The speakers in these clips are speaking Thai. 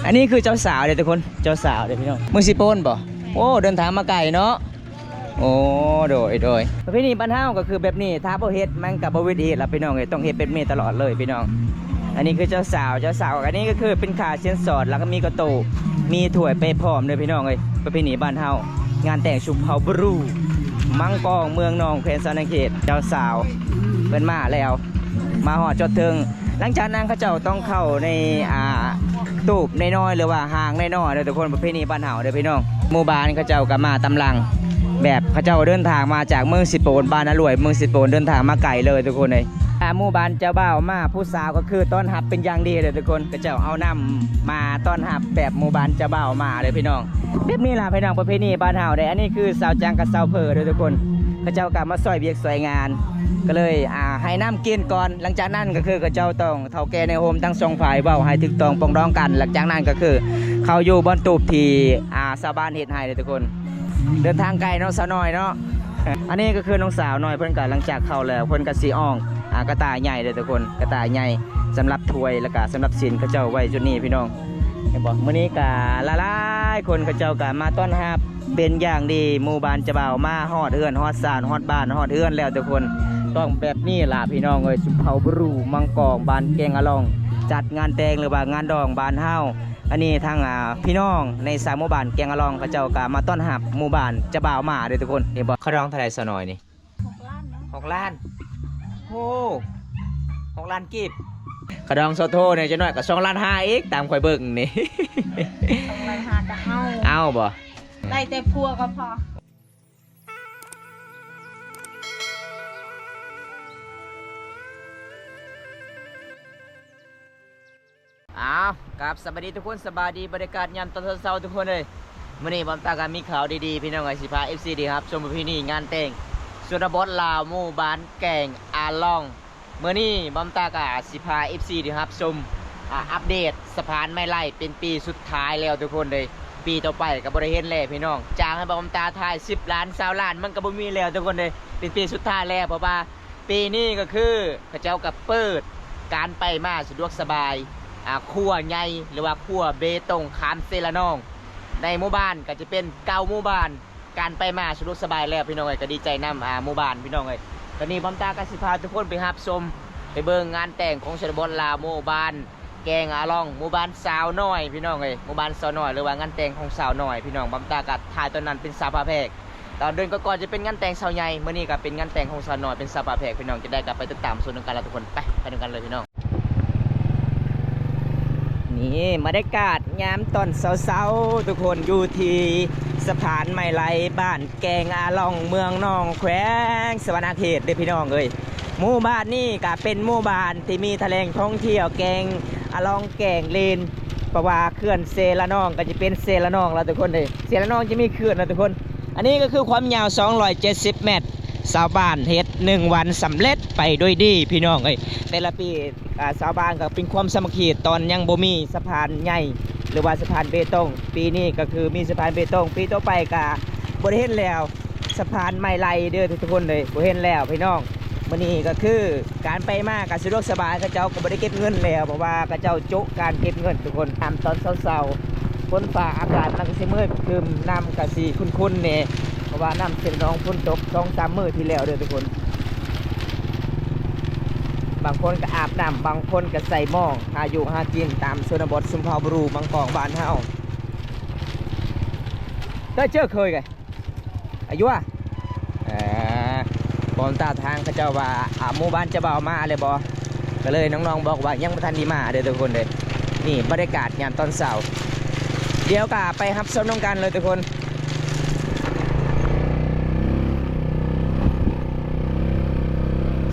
อันนี้คือเจ้าสาวเดี๋ยวทุกคนเจ้าสาวเดี๋ยวพี่น้องมือสิโปนบ่โอ้เดินทางมาไกลเนาะโอ้โดยประเพณีบ้านเฮาก็คือแบบนี้ถ้าบ่เฮ็ดมันก็บ่เวทีล่ะพี่น้องเอ้ยต้องเฮ็ดเป็นเมตลอดเลยพี่น้องอันนี้คือเจ้าสาวอันนี้ก็คือเป็นขาเชียนสอดแล้วก็มีกระโตมีถ้วยไปพร้อมเลยพี่น้องเอ้ยประเพณีบ้านเฮางานแต่งชุมเผาบรูมังกองเมืองนองแขวงสะแนเขตเจ้าสาวเป็นมาแล้วมาหอดจดถึงหลังจากนั้นเขาเจ้าต้องเข้าในตูบในน้อยหรือว่าหางในน้อยเด้อทุกคนประเพณีบ้านเฮาเด้อพี่น้องหมู่บ้านเขาเจ้าก็มาตำลังแบบเขาเจ้าเดินทางมาจากเมืองสิโปนบ้านนรวยเมืองสิโปนเดินทางมาไกลเลยทุกคนเลยหมู่บ้านเจ้าบ่าวมาผู้สาวก็คือต้อนรับเป็นอย่างดีเลยทุกคนเขาเจ้าเอานำมาต้อนรับแบบหมู่บ้านเจ้าบ่าวมาเลยพี่น้องแบบนี้ล่ะพี่น้องประเพณีบ้านเฮาได้อันนี้คือสาวจังกับสาวเพอเลยทุกคนเขาเจ้ากลับมาซอยเวียกซอยงานก็เลยให้น้ำกินก่อนหลังจากนั้นก็คือเขาเจ้าต้องเฒ่าแก่ในโฮมทั้งสองฝ่ายเว้าให้ถึกต้องปองดองกันหลังจากนั้นก็คือเขาอยู่บนตูบที่ชาวบ้านเฮ็ดให้เลยทุกคนเดินทางไกลเนาะสาวน้อยเนาะอันนี้ก็คือน้องสาวน้อยเพิ่นก็หลังจากเข้าแล้วเพิ่นก็สิอ่องกระต่ายใหญ่เลยทุกคนกระต่ายใหญ่สำหรับถ้วยแล้วก็สำหรับศีลเขาเจ้าไว้จุดนี้พี่น้องเห็นบ่มื้อนี้ก็ละลายคนเขาเจ้าก็มาต้อนรับเป็นอย่างดีหมู่บ้านเจ้าบ่าวมาฮอดเฮือนฮอดศาลฮอดบ้านฮอดเฮือนแล้วทุกคนต้องแบบนี้ล่ะพี่น้องเอ้ยสุมเผาบรูมังกองบ้านแกงอะลองจัดงานแต่งหรือว่างานดองบ้านเฮาอันนี้ทางพี่น้องในสามหมู่บ้านแกงอะลองเขาเจ้าก็มาต้อนรับหมู่บ้านเจ้าบ่าวมาเด้อทุกคนเห็นบ่เขาร้องเท่าไหร่ซะหน่อยนี่6 ล้านโอ้6 ล้านกีบกระดองโซโทเนี่ยจะน้อยกับ2 ล้าน 5อีกตามข่อยเบิ่งนี่2 ล้าน 5จะเอาบ่ได้แต่พัวก็พอกับสวัสดีทุกคนสบายดีบรรยากาศยามตอนเช้าทุกคนเลยมื้อนี้บอมตาการมีข่าวดีๆพี่น้องไอสิพา FC ดีครับชมประเพณีงานแต่งสุนบทลาวหมู่บ้านแกงอาลองมื้อนี้บอมตากาสิพา FC ดีครับชมอัปเดตสะพานไม้ไล่เป็นปีสุดท้ายแล้วทุกคนเลยปีต่อไปก็บ่ได้เห็นแล้วพี่น้องจ้างให้บอมตาถ่าย10 ล้าน20 ล้านมันก็บ่มีแล้วทุกคนเลยเป็นปีสุดท้ายแล้วเพราะว่าปีนี้ก็คือพระเจ้ากับเปิดการไปมาสะดวกสบายขั้วใหญ่หรือว่าขั้วเบตงขามเซละนองในหมู่บ้านก็จะเป็น9 หมู่บ้านการไปมาสะดวกสบายแล้วพี่น้องเอ้ยก็ดีใจนำหมู่บ้านพี่น้องเอ้ยตอนนี้บอมตาก็สิพาทุกคนไปรับชมไปเบิ่งงานแต่งของชนบทลาวหมู่บ้านแกงอาลองหมู่บ้านสาวน้อยพี่น้องเอ้ยหมู่บ้านสาวน้อยหรือว่างานแต่งของสาวน้อยพี่น้องบอมตาก็ถ่ายตอนนั้นเป็นสาวผ้าแพรกตอนเดินก่อนจะเป็นงานแต่งสาวใหญ่เมื่อนี้ก็เป็นงานแต่งของสาวน้อยเป็นสาวผ้าแพรกพี่น้องจะได้กลับไปติดตามส่วนหนึ่งกันแล้วทุกคนไปดูกันเลยพี่น้องนี่บรรยากาศยามตอนเช้าๆทุกคนอยู่ที่สะพานไม้ไล่บ้านแกงอาลองเมืองนองแขวงสะแนเขตเด้อพี่น้องเอ้ยหมู่บ้านนี่ก็เป็นหมู่บ้านที่มีทะเลท่องเที่ยวแกงอาลองแกงเลนเพราะว่าเขื่อนเซละนองก็จะเป็นเซละนองแล้วทุกคนเลยเซละนองจะมีเขื่อนนะทุกคนอันนี้ก็คือความยาว270 เมตรชาวบ้านเฮ็ด1 วันสำเร็จไปด้วยดีพี่น้องเอ้ยแต่ละปีชาวบ้านก็เป็นความสามัคคีตอนยังบ่มีสะพานใหญ่หรือว่าสะพานเบตงปีนี้ก็คือมีสะพานเบตงปีต่อไปก็บ่ได้เห็นแล้วสะพานไม้ไล่เด้อทุกคนเลยบ่เห็นแล้วพี่น้องมื้อนี้ก็คือการไปมาก็สะดวกสบายเขาเจ้าก็บ่ได้เก็บเงินแล้วเพราะว่าเขาเจ้าจุการเก็บเงินทุกคนตามตอนเช้าๆฝนฟ้าอากาศมันก็สิมืดครึมน้ำก็สิคุ้นๆแน่เพราะว่าน้ำเส้นรองฝนตก2-3 มื้อที่แล้วเด้อทุกคนบางคนก็อาบน้ำบางคนก็ใส่หม้อหาอยู่หากินตามชนบทสุมเผาบรูมังกองบ้านเฮาได้เจอเคยไงอายุบอลตาทางเขาเจ้าว่าหมู่บ้านจะเบามาเลยบอก็เลยน้องๆบอกว่ายังไม่ทันดีมาเด้อทุกคนเลยนี่บรรยากาศยามตอนเช้าเดี๋ยวก็ไปรับชมน้องกันเลยทุกคน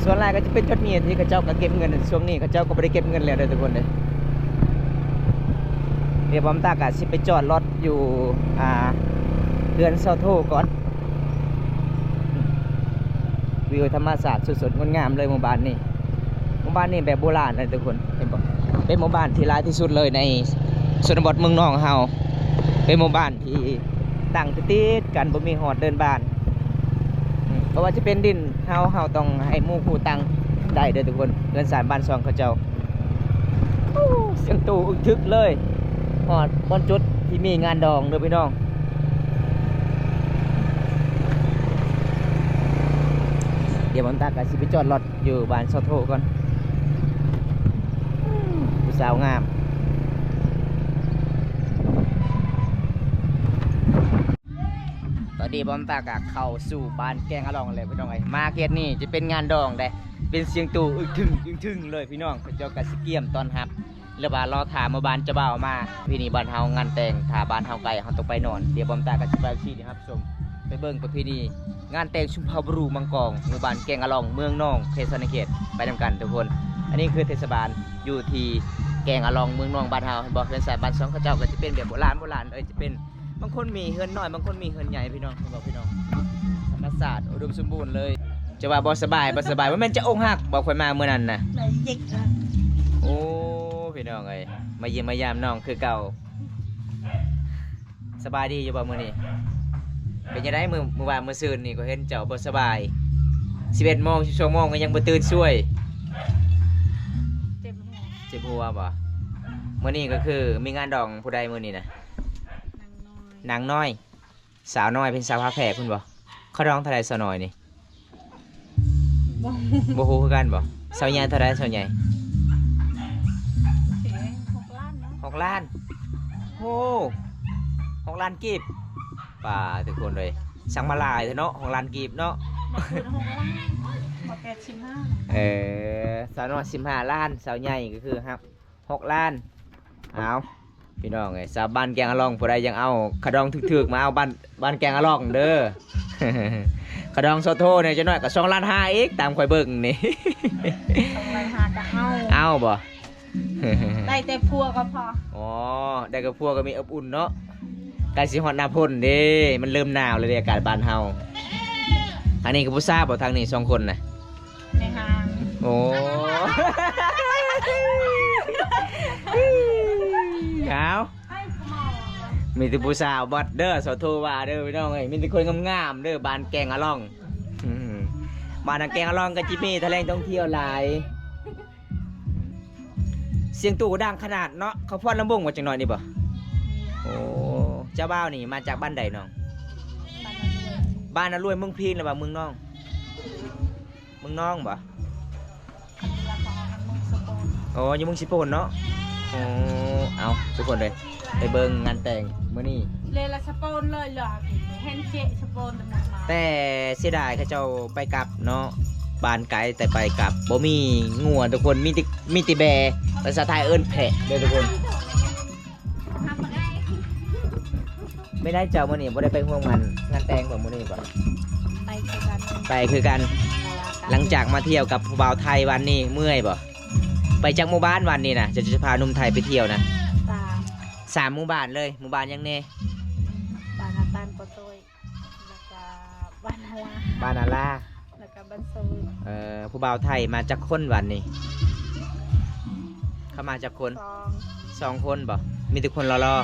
ส่วนแรกก็จะเป็นจุดนี้ที่เขาเจ้าก็เก็บเงินช่วงนี้เขาเจ้าก็ไม่ได้เก็บเงินแล้วเลยทุกคนเลยเดี๋ยวผมตากะสิไปจอดรถอยู่เขื่อนเซาโทก่อนวิวธรรมศาสตร์สดๆงดงามเลยหมู่บ้านนี้แบบโบราณเลยทุกคนเห็นบ่เป็นหมู่บ้านที่หลายที่สุดเลยในชนบทเมืองนองเฮาเป็นหมู่บ้านที่ตั้งติดกันบ่มีหอดเดินบ้านเพราะว่าจะเป็นดินเฮาต้องให้หมู่ผู้ตั้งได้เด้อทุกคนเงินสารบ้านซองเขาเจ้าเสียงตู่อึกทึกเลยพ หอดบอนจุดที่มีงานดองเด้อพี่น้องเดี๋ยวผมตากะสิไปจอดรถอยู่บ้านซอโทก่อนผู้สาวงามตอนนี้บอมตากะเข้าสู่บ้านแกงอะลองเลยพี่น้องไอ้มาเขตนี่จะเป็นงานดองได้เป็นเสียงตู่อึกถึงเลยพี่น้องเขาเจ้ากะสิเกียมตอนรับแล้วบ้านรอถามมาบ้านเจ้าบ่าวมาพี่นี่บ้านเฮางานแต่งถ้าบ้านเฮาไกลเฮาต้องไปนอนเดี๋ยวบอมตากะสิไปชี้นี่ครับชมไปเบิ่งประเพณีงานแต่งชุมพรบรูมังกรหมู่บ้านแกงอะลองเมืองนองเทศบาลเขตไปนำกันทุกคนอันนี้คือเทศบาลอยู่ที่แกงอะลองเมืองนองบ้านเฮาบอกเป็นสายบ้านสองเขาเจ้าก็จะเป็นแบบโบราณจะเป็นบางคนมีเฮือนน้อยบางคนมีเฮือนใหญ่พี่น้องบอกพี่น้องธรรมศาสตร์อุดมสมบูรณ์เลยจะว่าบ่สบายว่าแม่นจะอกหักบอกข่อยมาเมื่อนั้นน่ะ ไหนยิกนะ โอ้พี่น้องเอ้ยมาเยี่ยมมายามน้องคือเก่าสบายดีอยู่บ่มื้อนี้เป็นจังได๋มื้อวานมื้อซืนนี่ก็เห็นเจ้าบ่สบาย11 โมง12 โมงก็ยังบ่ตื่นช่วย เจ็บหัว เจ็บหัวบ่มื้อนี้ก็คือมีงานดองผู้ใดมื้อนี้น่ะ นางน้อย นางน้อยสาวน้อยเป็นสาวพาแพรคุณบ่เขาร้องเท่าไรสาวน้อยนี่ บ่ บ่ฮู้คือกันบ่สาวใหญ่เท่าไรสาวใหญ่ เสีย6 ล้านเนาะ 6 ล้านโอ้6 ล้านกีบป่าทุกคนเลยสั่งมาหลายเถอะเนาะ6 ล้านกีบเนาะ มาคืน6 ล้านขอ85สาวน้อย15 ล้านสาวใหญ่ก็คือครับ6 ล้านเอาพี่น้องไอ้สาวบ้านแกงอะล่องผู้ใดยังเอาขะดองถึกๆมาเอาบ้านแกงอะล่องเด้อ ขะดองโซโทเนี่ยจะน้อยก็2 ล้าน 5อีกตามข่อยเบิ่งนี่ 2 ล้าน5จะเอา เอาบ่ ได้แต่พัวก็พอ อ๋อได้กับพวกก็มีอบอุ่นเนาะใกล้สิฮอดหน้าพ้นเด้มันเริ่มหนาวเลยเด้อากาศบ้านเฮาทางนี้ก็บ่ทราบบ่ทางนี้2 คนน่ะ ในห้าง โอ้ เอา ไอ้หมอ มีแต่ผู้สาวบอดเด้อโซโทว่าเด้อพี่น้องเอ้ยมีแต่คนงามๆเด้อบ้านแกงอะล่องอืมบ้านแกงอะล่องก็จิมีทะเลท่องเที่ยวหลายเสียงตู่ดังขนาดเนาะเขาพอดลำบงว่าจังหน่อยนี่บ่โอ้เจ้าบ่าวนี่มาจากบ้านใดน้องบ้านน่ะรวยเมืองพีนหรือว่าเมืองน้องเมืองน้องบ่โอ้ยเมืองสิโปนเนาะโอ้เอาทุกคนเลยไปเบิ่งงานแต่งมื้อนี้ เลยละสปอนเลยเหรอเห็นเจสปอนหมดมา แต่เสียดายเขาเจ้าไปกลับเนาะบ้านไกลแต่ไปกลับบ่มีงัวทุกคนมีติแบภาษาไทยเอิ้นแพะเด้อทุกคน ทำมาได้ ไม่ได้เจ้ามื้อนี้บ่ได้ไปร่วมงานแต่งของมื้อนี้บ่ ไปคือกัน ไปคือกันหลังจากมาเที่ยวกับผู้บ่าวไทยวันนี้เมื่อยบ่ไปจากหมู่บ้านวันนี้นะจะพาหนุ่มไทยไปเที่ยวนะ 3 3 หมู่บ้านเลยหมู่บ้านยังแน่ บ้านอาตานปะโตยแล้วก็บ้านฮาวา บ้านอาลา แล้วก็บ้านโซย ผู้บ่าวไทยมาจากคนวันนี้เขามาจากคน 2 คนบ่มีแต่คนรอ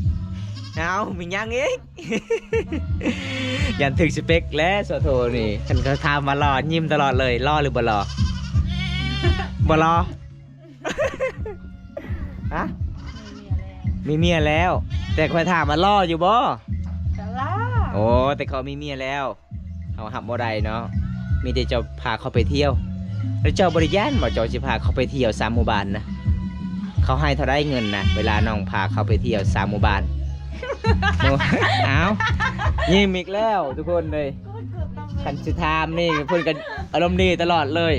ๆเอามียังอีก ยันถึงสเปคแล้วโซโทนี่ฉันก็ทามารอยิ้มตลอดเลยรอหรือบ่รอ บ่รอ ฮะ มีเมียแล้ว มีเมียแล้ว แต่คอยถามมารออยู่บ่ จะล่า โอ้แต่เขามีเมียแล้วเขาหับบ่ได้เนาะมีแต่เจ้าพาเขาไปเที่ยวแล้วเจ้าบริยานบ่เจ้าสิพาเขาไปเที่ยว3 หมู่บ้านนะเขาให้เท่าไรเงินนะเวลาน้องพาเขาไปเที่ยว3 หมู่บ้าน เอายิ้มอีกแล้วทุกคนเลยคันสิถามนี่เพิ่นกันอารมณ์ดีตลอดเลย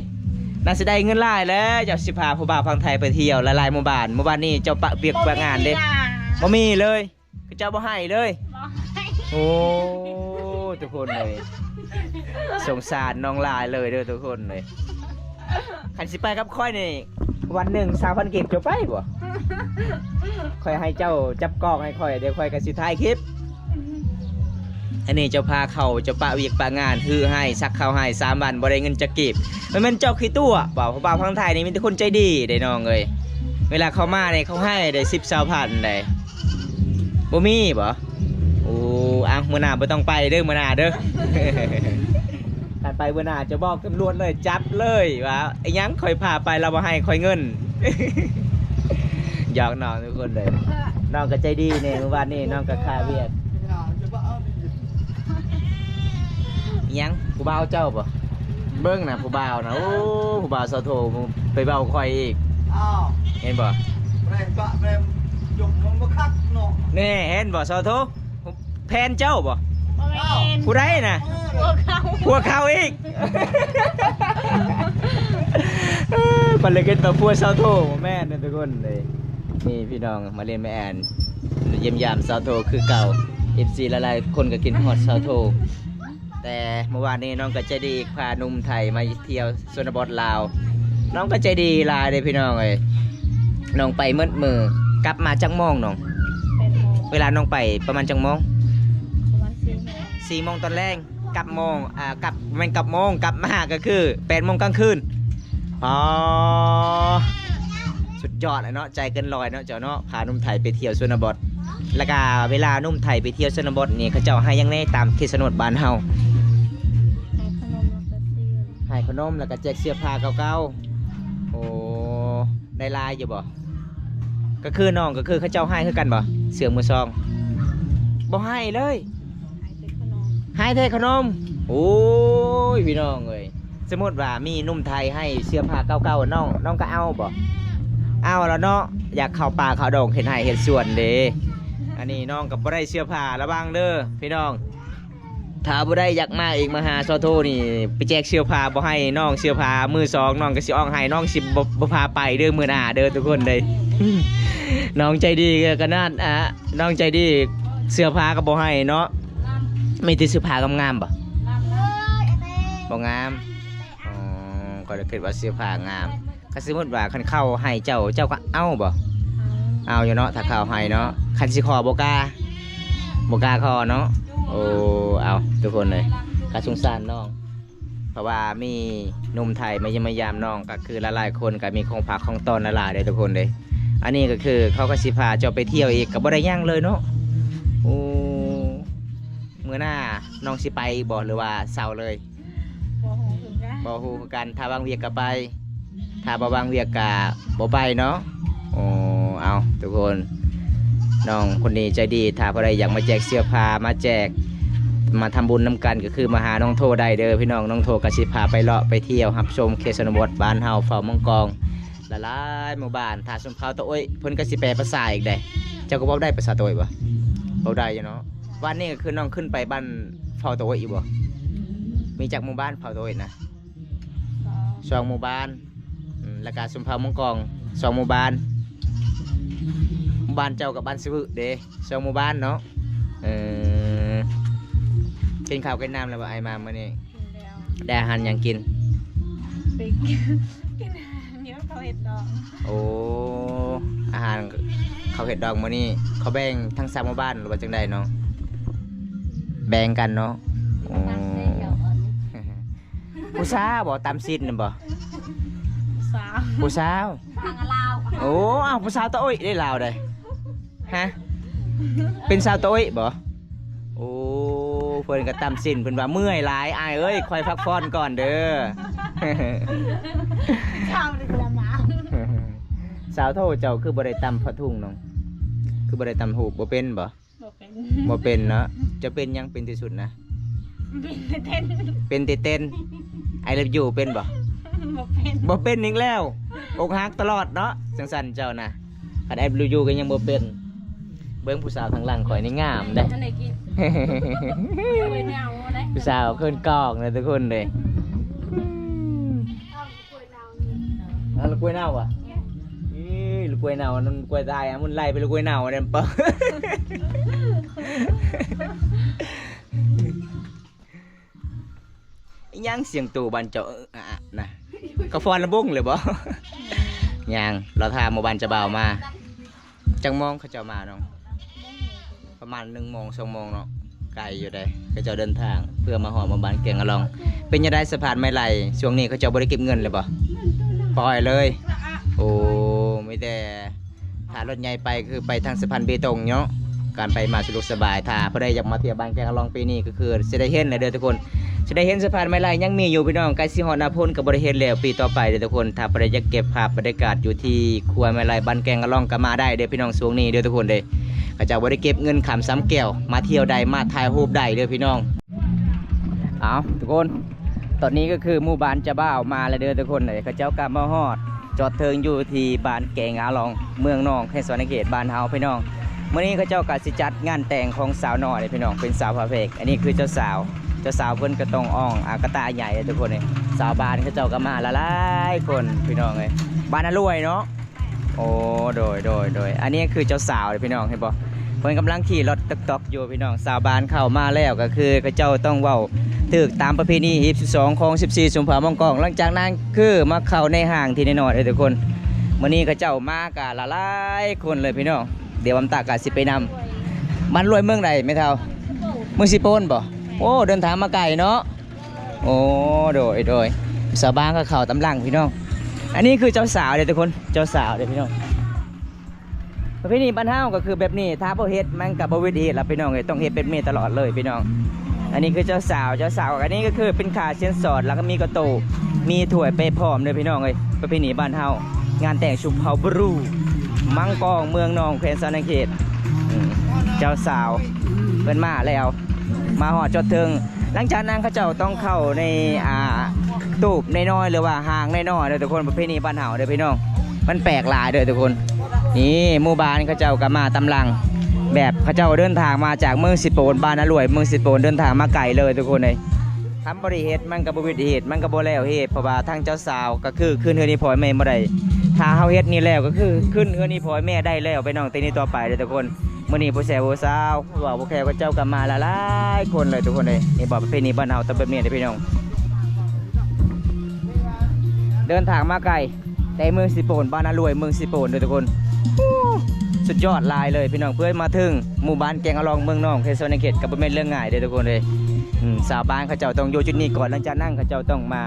น่าสิได้เงินหลายแล้วเจ้าสิพาผู้บ่าวพังไทยไปเที่ยวหลายๆหมู่บ้านนี้เจ้าปะเปียกปะงานเด้บ่มีเลยคือเจ้าบ่ให้เลย โอ้ทุกคนเลยสงสารน้องลายเลยเด้อทุกคนเลยคันสิไปกับค่อยนี่วันหนึ่ง3,000 เก็บจะไปบ่ค่อยให้เจ้าจับกล้องให้ค่อยเดี๋ยวค่อยก็สิถ่ายคลิปอันนี้เจ้าพาเขาเจ้าปะเวียกปะงานฮือให้ซักข้าวให้3 วันบ่ได้เงินจะเก็บมันเป็นเจ้าขี้ตัวบ่เพราะบ่าวพังไทยนี่มีแต่คนใจดีได้น้องเอ้ยเวลาเขามาเนี่ยเขาให้ได้10-20,000ได้บ่มีบ่โอ้อ่ะมื้อหน้าบ่ต้องไปเด้อมื้อหน้าเด้อ การไปมื้อหน้าจะบอกตำรวจเลยจับเลยว่าไอ้หยังค่อยพาไปเราบ่ให้ค่อยเงิน หยอกน้องทุกคนเลย น้องก็ใจดีเนี่ยเมื่อวานนี้น้องก็คาเวียดอิหยังผู้บ่าวเจ้าบ่เบิ้งนะผู้บ่าวนะโอ้ผู้บ่าวสาวโทไปเบาคอยอีก อ้าว เห็นบ่ แรงบะแรงหยกมันบ่คักเนาะ นี่เห็นบ่สาวโทแพนเจ้าบ่ บ่แม่น ผู้ใดน่ะ พวกเขาพวกเขาอีกมันเลยเกินมาพวกสาวโทแม่นะทุกคนเลยนี่พี่น้องมาเล่นแม่แอนเยี่ยมยามสาวโทคือเก่า FC หลายๆคนก็กินฮอดสาวโทแต่เมื่อวานนี้น้องก็ใจดีอีกพาหนุ่มไทยมาเที่ยวชนบทลาวน้องก็ใจดีหลายเลยพี่น้องเลยน้องไปมืดกลับมาจังโมงน้อง เป็นโมง เวลาน้องไปประมาณจังโมง ประมาณ4 โมง 4 โมงตอนแรกกลับโมงกลับมันกลับโมงกลับมาก็คือ8 โมงกลางคืนอ๋อสุดยอดเลยเนาะใจเกินร้อยเนาะเจ้าเนาะพาหนุ่มไทยไปเที่ยวชนบทแล้วก็เวลาหนุ่มไทยไปเที่ยวชนบทนี่เขาเจ้าให้ยังไงตามเทศนบทบ้านเฮา ให้ขนมแล้วก็ซื้อให้ขนมแล้วก็แจกเสื้อผ้าเก่าๆโอ้ได้ลายอยู่บ่ก็คือน้องก็คือเขาเจ้าให้คือกันบ่เสื้อมือซองบ่ให้เลย ให้ซื้อขนม ให้เทขนมโอ้ยพี่น้องเอ้ยสมมติว่ามีหนุ่มไทยให้เสื้อผ้าเก่าๆน้องก็เอาบ่เอาแล้วเนาะอยากเข้าป่าเข้าดงเห็นให้เห็นสวนเด้อันนี้น้องกับบ่ได้เสื้อผ้าระวังเด้อพี่น้องถ้าบ่ได้อยากมาอีกมาหาซอโทนี่ไปแจกเสื้อผ้าบ่ให้น้องเสื้อผ้ามือสองน้องก็สิอ้องให้น้องสิบ่พาไปเด้อมื้อหน้าเด้อทุกคนเด้ น้องใจดีก็น่าน้องใจดีเสื้อผ้าก็บ่ให้เนาะมีแต่เสื้อผ้างามๆบ่บ่งามอ๋อก็เลยคิดว่าเสื้อผ้างามถ้าสมมติว่าคันเข้าให้เจ้าก็เอาบ่เอาอยู่เนาะถ้าเข้าให้เนาะคันสิขอบ่กล้าขอเนาะโอ้เอาทุกคนเลยก็สงสารน้องเพราะว่ามีหนุ่มไทยมาเยี่ยมมายามน้องก็คือหลายๆคนก็มีของฝากของต้อนหลายๆเลยทุกคนเลยอันนี้ก็คือเขาก็สิพาเจ้าไปเที่ยวอีกก็บ่ได้ยั่งเลยเนาะโอ้มื้อหน้าน้องสิไปบ่หรือว่าเศร้าเลย บ่ฮู้คือกัน บ่ฮู้คือกันถ้าบางเวียกก็ไปถ้าบ่บางเวียกก็บ่ไปเนาะโอ้เอาทุกคนน้องคนนี้ใจดีถ้าผู้ใดอยากมาแจกเสื้อผ้ามาแจกมาทำบุญน้ำกันก็คือมาหาน้องโทได้เด้อพี่น้องน้องโทก็สิพาไปเลาะไปเที่ยวรับชมเขตชนบทบ้านเฮาเฝ้ามังกรหลายๆหมู่บ้านถ้าสมเภาตะโอ้ยเพิ่นก็สิแปลภาษาอีกได้เจ้าก็เว้าได้ภาษาตะโอ้ยบ่เว้าได้อยู่เนาะวันนี้ก็คือน้องขึ้นไปบ้านเฝ้าตะโอ้ยอีกบ่มีจากหมู่บ้านเฝ้าตะโอ้ยนะ 2 หมู่บ้านแล้วก็สมเภามังกร2 หมู่บ้านหมู่บ้านเจ้ากับบ้านสิวึเด้2 หมู่บ้านเนาะกินข้าวกินน้ำแล้วบ่ไอ้มามื้อนี้ กินแล้ว ได้อาหารหยังกิน ไปกินเดี๋ยวเขาเห็ดดอง โอ้อาหารเขาวเห็ดดองมื้อนี้เขาแบ่งทั้ง3 หมู่บ้านหรือว่าจังไดเนาะแบ่งกันเนาะโอ้ ผู้สาวบ่ตามซิดน่ะบ่ สาว ผู้สาว ทางลาว โอ้อ้าวผู้สาวตะโอ้ยได้ลาวได้ฮะเป็นสาวตะโอ้ยบ่โอ้เพิ่นก็ตามซินเพิ่นว่าเมื่อยหลายอ้ายเอ้ยคอยพักผ่อนก่อนเด้อ ข้าวนี่ละหมา สาวโทเจ้าคือบ่ได้ตำผ้าทุ่งน้องคือบ่ได้ตำหูบ่เป็นบ่ บ่เป็น บ่เป็นเนาะจะเป็นหยังเป็นที่สุดนะ เป็นเต้น เป็นแต่เต้นไอเลิฟยูเป็นบ่ บ่เป็น บ่เป็นอีกแล้วอกหักตลอดเนาะจังซั่นเจ้านะคันไอเลิฟยูก็ยังบ่เป็นเบิ่งผู้สาวข้างหลังข่อยนี่งามเด้ จะได้กินไปแนวได้ ผู้สาวขึ้นกล้องเลยทุกคนเลยเอาลูกกล้วยเน่าอ่ะอีลูกกล้วยเน่านั่นกล้วยตายอ่ะมันไล่ไปลูกกล้วยเน่าเนี่ยเปล่า อิหยังเสียงตู่บันเจาะนะกระฟอนระบุ้งเลยบ่ ยังเราทาโมบันจะเบามาจังมองเขาจะมาน้องประมาณ1 โมง 2 โมงเนาะไกลอยู่ได้เขาจะเดินทางเพื่อมาหอมาบ้านเกียงอะลองเป็นยังไงสะพานไม้ไหลช่วงนี้เขาจะบริเก็บเงินเลยบ่ปล่อยเลยโอ้ไม่แต่ถ้ารถใหญ่ไปคือไปทางสะพานเบตงเนาะการไปมาสะดวกสบายถ้าผู้ใดอยากมาเที่ยวบ้านแกงอะลองปีนี้ก็คือจะได้เห็นเลยเด้อทุกคนจะได้เห็นสะพานไม้ไหลยังมีอยู่พี่น้องใกล้สิฮอดหน้าพ้นกับบริเห็นแล้วปีต่อไปเด้อทุกคนถ้าผู้ใดอยากเก็บภาพบรรยากาศอยู่ที่ครัวไม้ไหลบ้านแกงอะลองก็มาได้เด้อพี่น้องช่วงนี้เด้อทุกคนเด้อ เขาเจ้าบ่ได้เก็บเงินขำซ้ำแก้วมาเที่ยวใดมาถ่ายรูปใดเด้อพี่น้องเอาทุกคนตอนนี้ก็คือหมู่บ้านจะบ้าวมาแล้วเด้อทุกคนเลยเขาเจ้ากลับมาฮอดจอดเทิงอยู่ที่บ้านแกงอาลองเมืองนองเขตสวรรณเขตบ้านเฮาพี่น้องมื้อนี้เขาเจ้าก็สิจัดงานแต่งของสาวน้อยเลยพี่น้องเป็นสาวพระเพกอันนี้คือเจ้าสาวเพิ่นก็ต้องอ่องอากระตาใหญ่ทุกคนเลยสาวบ้านเขาเจ้าก็มาละลายคนพี่น้องเลยบ้านน่ารวยเนาะโอ้โดยอันนี้คือเจ้าสาวเลยพี่น้องเห็นบ่เพิ่นกำลังขี่รถตอกอยู่พี่น้องสาวบ้านเข้ามาแล้วก็คือเขาเจ้าต้องเว้าถึกตามประเพณีฮีบ12ของ14สุมภามองกองหลังจากนั้นคือมาเข้าในห้างที่น้อยๆเลยทุกคนมื้อนี้เขาเจ้ามากะละลายคนเลยพี่น้องเดี๋ยวบำตากะสิไปนำมันรวยเมืองใดไม่เท่าเมืองสิโปนบ่โอ้เดินทางมาไกลเนาะโอ้โดยสาวบ้านก็เข้าตำลังพี่น้องอันนี้คือเจ้าสาวเด้อทุกคนเจ้าสาวเด้อพี่น้องประเพณีบ้านเฮาก็คือแบบนี้ถ้าบ่เฮ็ดมันก็บ่วิธีล่ะพี่น้องเอ้ยต้องเฮ็ดแบบนี้ตลอดเลยพี่น้องอันนี้คือเจ้าสาวอันนี้ก็คือเป็นขาเชียนสอดแล้วก็มีกระโตมีถ้วยไปพร้อมเลยพี่น้องเอ้ยประเพณีบ้านเฮางานแต่งชุมเผาบรูมังกองเมืองนองแขวงสวรรณเขตเจ้าสาวเพิ่นมาแล้วมาหอดจดเทิงหลังจากนั้นเขาเจ้าต้องเข้าในตูบน้อยๆหรือว่าห้างน้อยๆเด้อทุกคนประเพณีบ้านเฮาเด้อพี่น้องมันแปลกหลายเด้อทุกคนนี่หมู่บ้านเขาเจ้าก็มาตำลังแบบเขาเจ้าเดินทางมาจากเมืองสิโปนบ้านน่ารวยเมืองสิโปนเดินทางมาไกลเลยทุกคนเลยทำบริเหตุมันก็บ่วิธีเหตุมันก็บ่แล้วเหตุเพราะว่าทางเจ้าสาวก็คือขึ้นเฮือนนี่พ่อแม่บ่ได้ถ้าเฮาเฮ็ดนี่แล้วก็คือขึ้นเฮือนนี่พ่อแม่ได้แล้วไปน้องตีนี้ต่อไปเด้อทุกคนมื้อนี้ผู้แซ่ผู้สาวว่าบ่แค่ว่าเจ้าก็มาละลายคนเลยทุกคนเลยนี่บอกประเพณีบ้านเฮาต้องแบบนี้เด้อพี่น้องเดินทางมาไกลแต่เมืองสิโปนบ้านน่ารวยเมืองสิโปนเด้อทุกคนสุดยอดลายเลยพี่น้องเพื่อมาถึงหมู่บ้านแกงอลองเมืองนองเขตสวรรณเขตกับบ่แม่นเรื่องง่ายเด้อทุกคนเลยสาวบ้านเขาเจ้าต้องอยู่จุดนี้ก่อนหลังจากนั้นเขาเจ้าต้องมา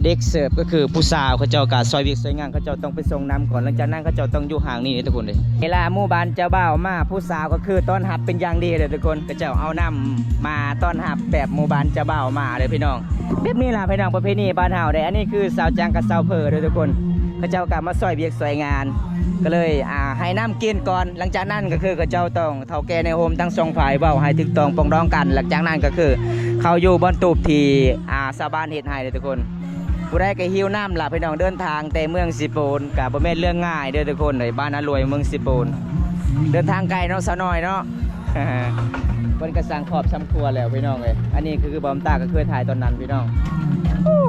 เด็กเสิร์ฟก็คือผู้สาวเขาเจ้าก็ซอยวิกซอยงานเขาเจ้าต้องไปส่งน้ำก่อนหลังจากนั้นเขาเจ้าต้องอยู่ห่างนี่ทุกคนเลยเวลาหมู่บ้านเจ้าบ่าวมาผู้สาวก็คือต้อนรับเป็นอย่างดีเลยทุกคนเขาเจ้าเอาน้ำมาต้อนรับแบบหมู่บ้านเจ้าบ่าวมาเลยพี่น้องแบบนี้ล่ะพี่น้องประเพณีบ้านเฮาได้อันนี้คือสาวจังกับสาวเพอเลยทุกคนเขาเจ้าก็มาซอยวิกซอยงานก็เลยให้น้ำกินก่อนหลังจากนั้นก็คือเขาเจ้าต้องเฒ่าแก่ในโฮมทั้งสองฝ่ายเว้าให้ถึกต้องปองดองกันหลังจากนั้นก็คือเขาอยู่บนตูบที่ชาวบ้านเฮ็ดให้เลยทุกคนผู้ใดก็หิวน้ำล่ะพี่น้องเดินทางแต่เมืองสิโปนก็บ่แม่นเรื่องง่ายเด้อทุกคนเลยบ้านน่ารวยเมืองสิโปนเดินทางไกลเนาะสาวน้อยเนาะ เพิ่นก็สั่งขอบซ้ำครัวแล้วพี่น้องเอ้ยอันนี้คือบอมตาก็เคยถ่ายตอนนั้นพี่น้อง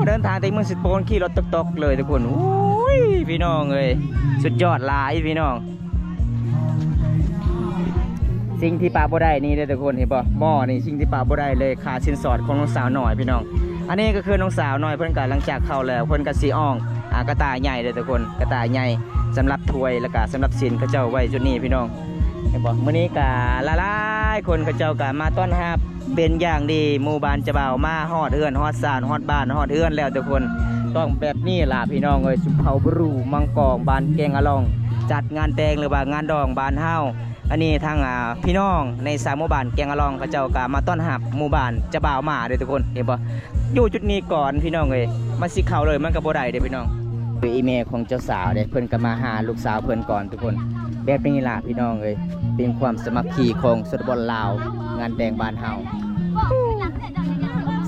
เดินทางแต่เมืองสิโปนขี่รถตกๆเลยทุกคนโอ้ยพี่น้องเอ้ยสุดยอดหลายพี่น้องสิ่งที่ปาบ่ได้นี่เด้อทุกคนเห็นบ่หม้อนี่สิ่งที่ปาบ่ได้เลยขาชิ้นสอดของน้องสาวหน่อยพี่น้องอันนี้ก็คือน้องสาวหน่อยเพิ่นก็หลังจากเข้าแล้วเพิ่นก็สิอ่องกระต่ายใหญ่เด้อทุกคนกระต่ายใหญ่สำหรับถ้วยแล้วก็สำหรับศีลเขาเจ้าไว้จุดนี้พี่น้องเห็นบ่มื้อนี้ก็ละลายคนเขาเจ้าก็มาต้อนรับเป็นอย่างดีหมู่บ้านเจ้าบ่าวมาฮอดเฮือนฮอดศาลฮอดบ้านฮอดเฮือนแล้วทุกคนต้องแบบนี้ล่ะพี่น้องเอ้ยสุเผาบรูมังกองบ้านแกงอะลองจัดงานแต่งหรือว่างานดองบ้านเฮาอันนี้ทางพี่น้องในสามหมู่บ้านแกงอะลองเขาเจ้าก็มาต้อนรับหมู่บ้านเจ้าบ่าวมาเด้อทุกคนเห็นบ่อยู่จุดนี้ก่อนพี่น้องเอ้ยมันสิเข้าเลยมันก็บ่ได้เด้อพี่น้องอีเมลของเจ้าสาวเด้เพิ่นก็มาหาลูกสาวเพิ่นก่อนทุกคนแบบนี้ล่ะพี่น้องเอ้ยเป็นความสมัครคีของชนบทลาวงานแต่งบ้านเฮา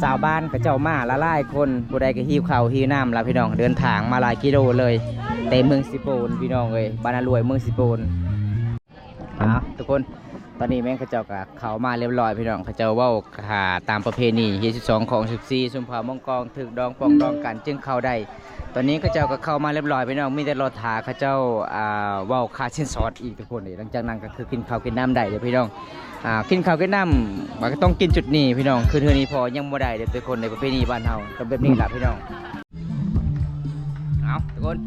สาวบ้านเขาเจ้ามาละลายคนผู้ใดก็หิวข้าวหิวน้ำล่ะพี่น้องเดินทางมาหลายกิโลเลยแต่เมืองสิโปนพี่น้องเอ้ยบ้านน่ารวยเมืองสิโปนทุกคนตอนนี้แม่งเขาเจ้าก็เข้ามาเรียบร้อยพี่น้องเขาเจ้าเว้าตามประเพณี22ของ14สุมภามงกองถึกดองปองดองกันจึงเข้าได้ตอนนี้เขาเจ้าก็เข้ามาเรียบร้อยพี่น้องมีแต่รถถาเขาเจ้าเว้าค่าชิ้นสอดอีกทุกคนเลยหลังจากนั้นก็คือกินข้าวกินน้ำได้เดี๋ยวพี่น้องกินข้าวกินน้ำมันก็ต้องกินจุดนี้พี่น้องคือเทื่อนี้พอยังบ่ได้เดี๋ยวทุกคนในประเพณีบ้านเฮาต้องแบบนี้แหละพี่น้องเอาทุกคน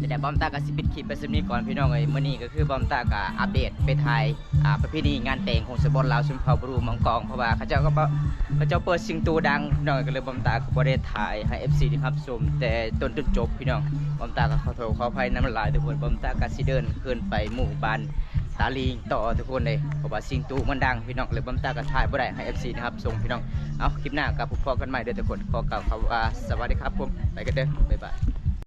แต่บอมตาก็สิปิดคลิปไปสักนิดก่อนพี่น้องเอ้ยมื้อนี้ก็คือบอมตาก็อัปเดตไปถ่ายประเพณีงานแต่งของชนบทลาวชนเผ่าบรูมังกองเพราะว่าเขาเจ้าเปิดซิงตูดังพี่น้องก็เลยบอมตาก็บ่ได้ถ่ายให้ FC ที่รับชมแต่ต้นจนจบพี่น้องบอมตาก็ขอโทษขออภัยน้ำลายทุกคนบอมตาก็สิเดินขึ้นไปหมู่บ้านตาลีต่อทุกคนเลยเพราะว่าซิงตูมันดังพี่น้องเลยบอมตาก็ถ่ายบ่ได้ให้ FC นะครับส่งพี่น้องเอาคลิปหน้ากับพบกันใหม่เด้อทุกคนขอกล่าวคำว่าสวัสดีครับผมไปกันเด้อบ๊ายบาย